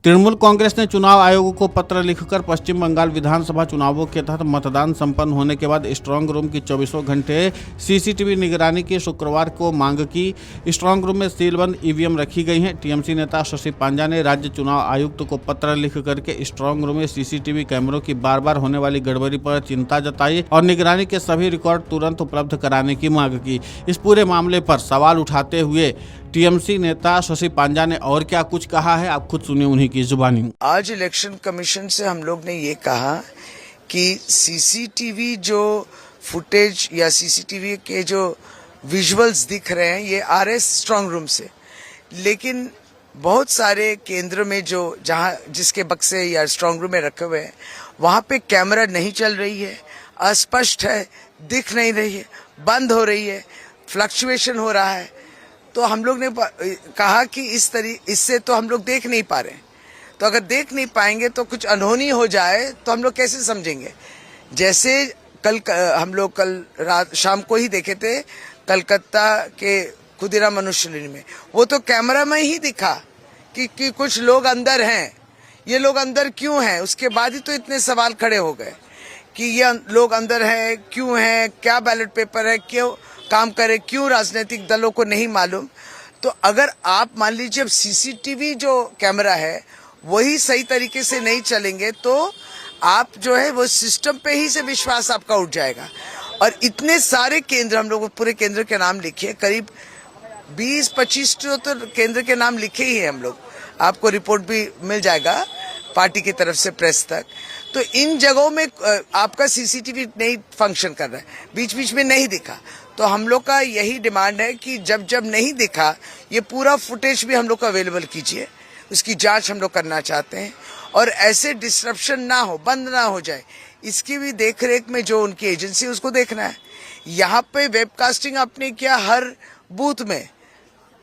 तृणमूल कांग्रेस ने चुनाव आयोग को पत्र लिखकर पश्चिम बंगाल विधानसभा चुनावों के तहत मतदान संपन्न होने के बाद स्ट्रांग रूम की 24 घंटे सीसीटीवी निगरानी की शुक्रवार को मांग की। स्ट्रांग रूम में सीलबंद ईवीएम रखी गई हैं। टीएमसी नेता शशि पांजा ने राज्य चुनाव आयुक्त को पत्र लिख करके स्ट्रांग रूम में सीसीटीवी कैमरों की बार बार होने वाली गड़बड़ी पर चिंता जताई और निगरानी के सभी रिकॉर्ड तुरंत उपलब्ध कराने की मांग की। इस पूरे मामले पर सवाल उठाते हुए टीएमसी नेता शशि पांजा ने और क्या कुछ कहा है, आप खुद सुनिए उन्हीं की जुबानी। आज इलेक्शन कमीशन से हम लोग ने ये कहा कि सीसीटीवी जो फुटेज या सीसीटीवी के जो विजुअल्स दिख रहे हैं ये आ रहे स्ट्रांग रूम से, लेकिन बहुत सारे केंद्र में जो जहां जिसके बक्से या स्ट्रांग रूम में रखे हुए हैं वहां पे कैमरा नहीं चल रही है, अस्पष्ट है, दिख नहीं रही है, बंद हो रही है, फ्लक्चुएशन हो रहा है। तो हम लोग ने कहा कि इससे तो हम लोग देख नहीं पा रहे हैं, तो अगर देख नहीं पाएंगे तो कुछ अनहोनी हो जाए तो हम लोग कैसे समझेंगे। जैसे हम लोग कल रात शाम को ही देखे थे कलकत्ता के खुदीराम मनुष्यलिनी में, वो तो कैमरा में ही दिखा कि कुछ लोग अंदर हैं। ये लोग अंदर क्यों हैं, उसके बाद ही तो इतने सवाल खड़े हो गए कि ये लोग अंदर हैं क्यों हैं, क्या बैलेट पेपर है, क्यों काम करे, क्यों राजनीतिक दलों को नहीं मालूम। तो अगर आप मान लीजिए अब सीसीटीवी जो कैमरा है वही सही तरीके से नहीं चलेंगे तो आप जो है वो सिस्टम पे ही से विश्वास आपका उठ जाएगा। और इतने सारे केंद्र, हम लोग पूरे केंद्र के नाम लिखे, करीब 20-25 तो केंद्र के नाम लिखे ही है हम लोग, आपको रिपोर्ट भी मिल जाएगा पार्टी की तरफ से प्रेस तक। तो इन जगहों में आपका सीसीटीवी नहीं फंक्शन कर रहा है, बीच बीच में नहीं दिखा। तो हम लोग का यही डिमांड है कि जब जब नहीं दिखा ये पूरा फुटेज भी हम लोग को अवेलेबल कीजिए, उसकी जांच हम लोग करना चाहते हैं और ऐसे डिस्ट्रप्शन ना हो, बंद ना हो जाए, इसकी भी देखरेख में जो उनकी एजेंसी उसको देखना है। यहाँ पे वेबकास्टिंग आपने किया, हर बूथ में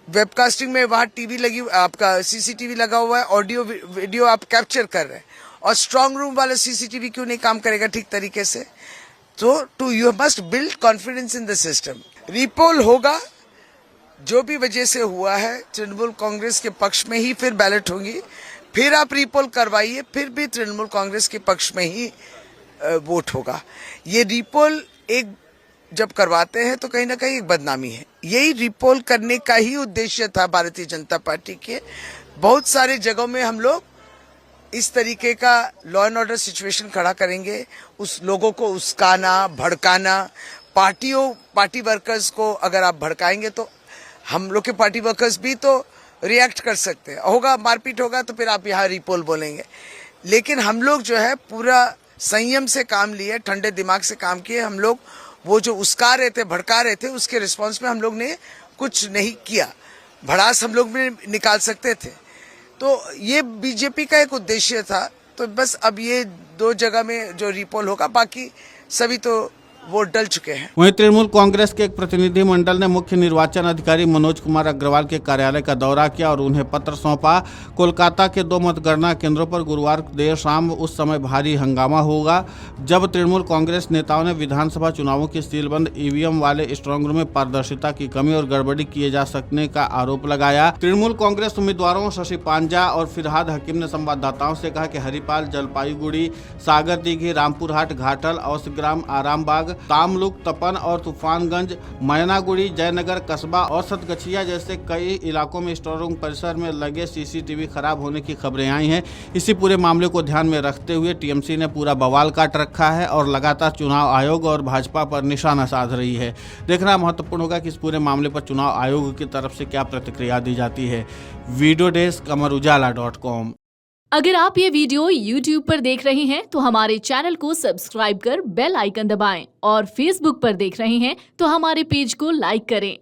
वेबकास्टिंग में वहाँ टीवी लगी, आपका सीसीटीवी लगा हुआ है, ऑडियो वीडियो आप कैप्चर कर रहे हैं, और स्ट्रांग रूम वाला सीसीटीवी क्यों नहीं काम करेगा ठीक तरीके से। तो you must build confidence in the system. Repoll होगा, जो भी वजह से हुआ है तृणमूल कांग्रेस के पक्ष में ही फिर बैलेट होंगी, फिर आप रीपोल करवाइए, फिर भी तृणमूल कांग्रेस के पक्ष में ही वोट होगा। ये रीपोल एक जब करवाते हैं तो कहीं ना कहीं एक बदनामी है। यही रीपोल करने का ही उद्देश्य था भारतीय जनता पार्टी के। बहुत सारे जगहों में हम लोग इस तरीके का लॉ एंड ऑर्डर सिचुएशन खड़ा करेंगे, उस लोगों को उस्काना, भड़काना, पार्टी वर्कर्स को अगर आप भड़काएंगे तो हम लोग के पार्टी वर्कर्स भी तो रिएक्ट कर सकते हैं, होगा मारपीट होगा तो फिर आप यहाँ रिपोल बोलेंगे। लेकिन हम लोग जो है पूरा संयम से काम लिए, ठंडे दिमाग से काम किए। हम लोग वो जो उस्का रहे थे, भड़का रहे थे, उसके रिस्पॉन्स में हम लोग ने कुछ नहीं किया। भड़ास हम लोग में निकाल सकते थे। तो ये बीजेपी का एक उद्देश्य था। तो बस अब ये 2 जगह में जो रिपोल होगा, बाकी सभी तो वोट डल चुके हैं। वहीं तृणमूल कांग्रेस के एक प्रतिनिधि मंडल ने मुख्य निर्वाचन अधिकारी मनोज कुमार अग्रवाल के कार्यालय का दौरा किया और उन्हें पत्र सौंपा। कोलकाता के 2 मतगणना केंद्रों पर गुरुवार देर शाम उस समय भारी हंगामा होगा जब तृणमूल कांग्रेस नेताओं ने विधानसभा चुनावों की सीलबंद ईवीएम वाले स्ट्रांग रूम में पारदर्शिता की कमी और गड़बड़ी किए जा सकने का आरोप लगाया। तृणमूल कांग्रेस उम्मीदवारों शशि पांजा और फिरहाद हकीम ने संवाददाताओं से कहा कि हरिपाल, जलपाईगुड़ी, सागर दीघी, रामपुरहाट, घाटल, औसग्राम, आरामबाग, तामलुक, तपन और तूफानगंज, मैनागुड़ी, जयनगर कस्बा और सतगछिया जैसे कई इलाकों में स्ट्रांग रूम परिसर में लगे सीसीटीवी खराब होने की खबरें आई हैं। इसी पूरे मामले को ध्यान में रखते हुए टीएमसी ने पूरा बवाल काट रखा है और लगातार चुनाव आयोग और भाजपा पर निशाना साध रही है। देखना महत्वपूर्ण होगा कि इस पूरे मामले पर चुनाव आयोग की तरफ से क्या प्रतिक्रिया दी जाती है। Video desk amarujala.com। अगर आप ये वीडियो YouTube पर देख रहे हैं तो हमारे चैनल को सब्सक्राइब कर बेल आइकन दबाएं और Facebook पर देख रहे हैं तो हमारे पेज को लाइक करें।